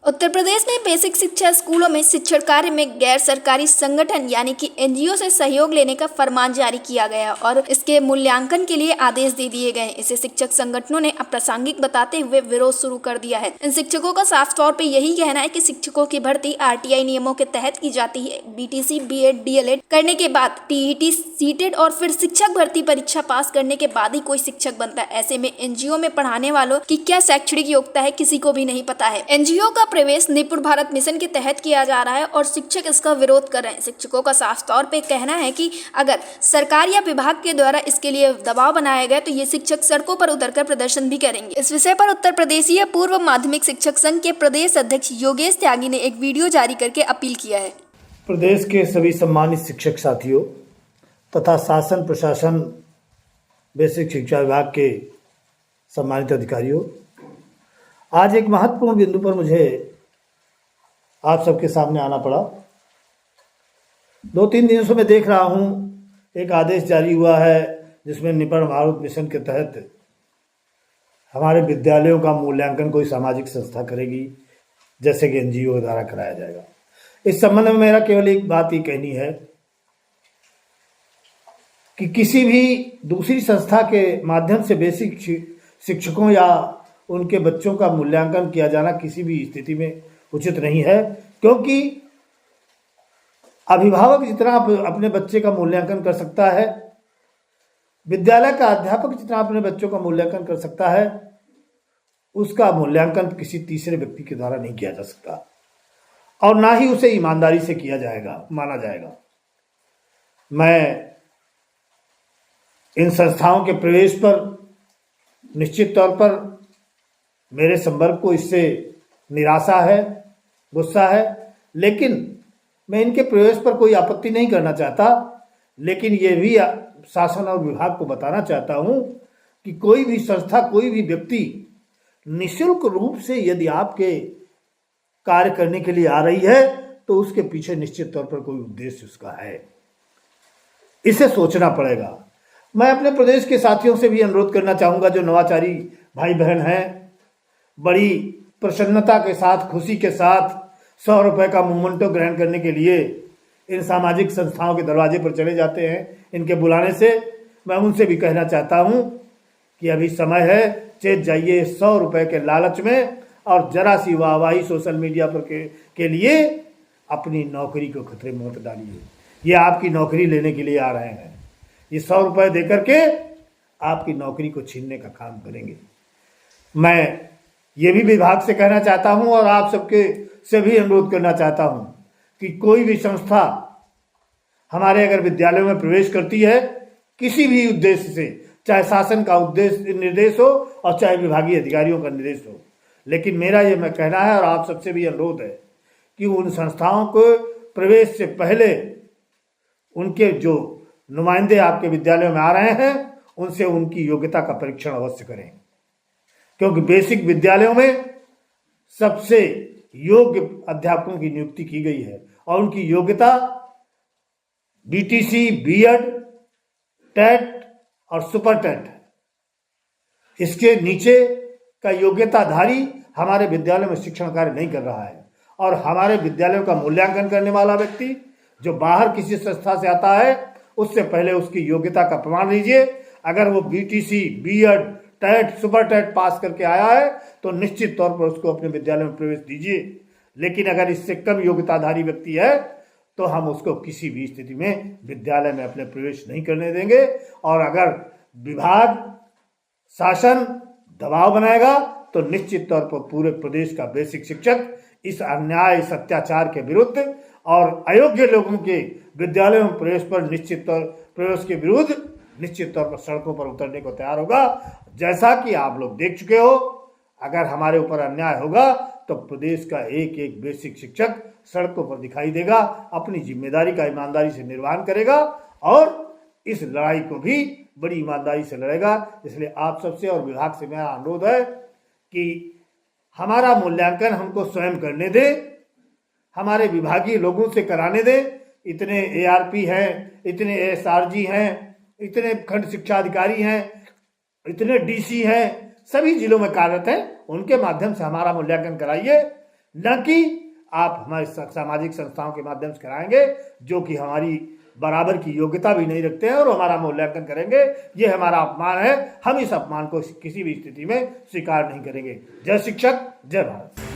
उत्तर प्रदेश में बेसिक शिक्षा स्कूलों में शिक्षण कार्य में गैर सरकारी संगठन यानी कि एनजीओ से सहयोग लेने का फरमान जारी किया गया और इसके मूल्यांकन के लिए आदेश दे दिए गए। इसे शिक्षक संगठनों ने अप्रासंगिक बताते हुए विरोध शुरू कर दिया है। इन शिक्षकों का साफ तौर पर यही कहना है कि शिक्षकों की भर्ती आरटीआई नियमों के तहत की जाती है। बीटीसी, बीएड, डीएलएड करने के बाद टीईटी, सीटेट और फिर शिक्षक भर्ती परीक्षा पास करने के बाद ही कोई शिक्षक बनता है। ऐसे में एनजीओ में पढ़ाने वालों की क्या शैक्षणिक योग्यता है किसी को भी नहीं पता है। एनजीओ का प्रवेश निपुण भारत मिशन के तहत किया जा रहा है और शिक्षक इसका विरोध कर रहे हैं। शिक्षकों का साफ तौर पे कहना है कि अगर सरकार या विभाग के द्वारा इसके लिए दबाव बनाया गया तो ये शिक्षक सड़कों पर उतरकर प्रदर्शन भी करेंगे। इस विषय पर उत्तर प्रदेशीय पूर्व माध्यमिक शिक्षक संघ के प्रदेश अध्यक्ष योगेश त्यागी ने एक वीडियो जारी करके अपील किया है। प्रदेश के सभी सम्मानित शिक्षक साथियों तथा शासन प्रशासन बेसिक शिक्षा विभाग के सम्मानित अधिकारियों, आज एक महत्वपूर्ण बिंदु पर मुझे आप सबके सामने आना पड़ा। 2-3 दिनों से मैं देख रहा हूँ एक आदेश जारी हुआ है जिसमें निपुण भारत मिशन के तहत हमारे विद्यालयों का मूल्यांकन कोई सामाजिक संस्था करेगी, जैसे कि एनजीओ द्वारा कराया जाएगा। इस संबंध में मेरा केवल एक बात ही कहनी है कि किसी भी दूसरी संस्था के माध्यम से बेसिक शिक्षकों या उनके बच्चों का मूल्यांकन किया जाना किसी भी स्थिति में उचित नहीं है, क्योंकि अभिभावक जितना अपने बच्चे का मूल्यांकन कर सकता है, विद्यालय का अध्यापक जितना अपने बच्चों का मूल्यांकन कर सकता है, उसका मूल्यांकन किसी तीसरे व्यक्ति के द्वारा नहीं किया जा सकता और ना ही उसे ईमानदारी से किया जाएगा, माना जाएगा। मैं इन संस्थाओं के प्रवेश पर निश्चित तौर पर मेरे संवर्ग को इससे निराशा है, गुस्सा है, लेकिन मैं इनके प्रवेश पर कोई आपत्ति नहीं करना चाहता। लेकिन ये भी शासन और विभाग को बताना चाहता हूँ कि कोई भी संस्था, कोई भी व्यक्ति निःशुल्क रूप से यदि आपके कार्य करने के लिए आ रही है तो उसके पीछे निश्चित तौर पर कोई उद्देश्य उसका है, इसे सोचना पड़ेगा। मैं अपने प्रदेश के साथियों से भी अनुरोध करना चाहूँगा, जो नवाचारी भाई बहन हैं, बड़ी प्रसन्नता के साथ, खुशी के साथ 100 रुपये का मोमेंटो ग्रहण करने के लिए इन सामाजिक संस्थाओं के दरवाजे पर चले जाते हैं इनके बुलाने से। मैं उनसे भी कहना चाहता हूँ कि अभी समय है, चेत जाइए 100 रुपये के लालच में और जरा सी वाहवाही सोशल मीडिया पर के लिए अपनी नौकरी को खतरे में मत डालिए। ये आपकी नौकरी लेने के लिए आ रहे हैं। ये 100 रुपये दे करके आपकी नौकरी को छीनने का काम करेंगे। मैं ये भी विभाग से कहना चाहता हूं और आप सबके से भी अनुरोध करना चाहता हूं कि कोई भी संस्था हमारे अगर विद्यालयों में प्रवेश करती है किसी भी उद्देश्य से, चाहे शासन का उद्देश्य निर्देश हो और चाहे विभागीय अधिकारियों का निर्देश हो, लेकिन मेरा ये मैं कहना है और आप सबसे भी अनुरोध है कि उन संस्थाओं को प्रवेश से पहले उनके जो नुमाइंदे आपके विद्यालयों में आ रहे हैं उनसे उनकी योग्यता का परीक्षण अवश्य करें, क्योंकि बेसिक विद्यालयों में सबसे योग्य अध्यापकों की नियुक्ति की गई है और उनकी योग्यता बीटीसी, बीएड, टेट और सुपर टेट है। इसके नीचे का योग्यताधारी हमारे विद्यालय में शिक्षण कार्य नहीं कर रहा है और हमारे विद्यालयों का मूल्यांकन करने वाला व्यक्ति जो बाहर किसी संस्था से आता है उससे पहले उसकी योग्यता का प्रमाण लीजिए। अगर वो BTC, BEd, TET, super TET pass करके आया है तो निश्चित तौर पर उसको अपने विद्यालय में प्रवेश दीजिए। लेकिन अगर इससे कम योग्यताधारी व्यक्ति है तो हम उसको किसी भी स्थिति में विद्यालय में अपने प्रवेश नहीं करने देंगे। और अगर विभाग, शासन दबाव बनाएगा तो निश्चित तौर पर पूरे प्रदेश का बेसिक शिक्षक इस अन्याय, इस अत्याचार के विरुद्ध और अयोग्य लोगों के विद्यालयों में प्रवेश के विरुद्ध निश्चित तौर पर सड़कों पर उतरने को तैयार होगा। जैसा कि आप लोग देख चुके हो, अगर हमारे ऊपर अन्याय होगा तो प्रदेश का एक एक बेसिक शिक्षक सड़कों पर दिखाई देगा, अपनी जिम्मेदारी का ईमानदारी से निर्वहन करेगा और इस लड़ाई को भी बड़ी ईमानदारी से लड़ेगा। इसलिए आप सबसे और विभाग से मेरा अनुरोध है कि हमारा मूल्यांकन हमको स्वयं करने दे, हमारे विभागीय लोगों से कराने दे। इतने एआरपी हैं, इतने एसआरजी हैं, इतने खंड शिक्षा अधिकारी हैं, इतने डीसी हैं, सभी जिलों में कार्यरत हैं, उनके माध्यम से हमारा मूल्यांकन कराइए। न कि आप हमारे सामाजिक संस्थाओं के माध्यम से कराएंगे जो कि हमारी बराबर की योग्यता भी नहीं रखते हैं और हमारा मूल्यांकन करेंगे। ये हमारा अपमान है, हम इस अपमान को किसी भी स्थिति में स्वीकार नहीं करेंगे। जय शिक्षक, जय भारत।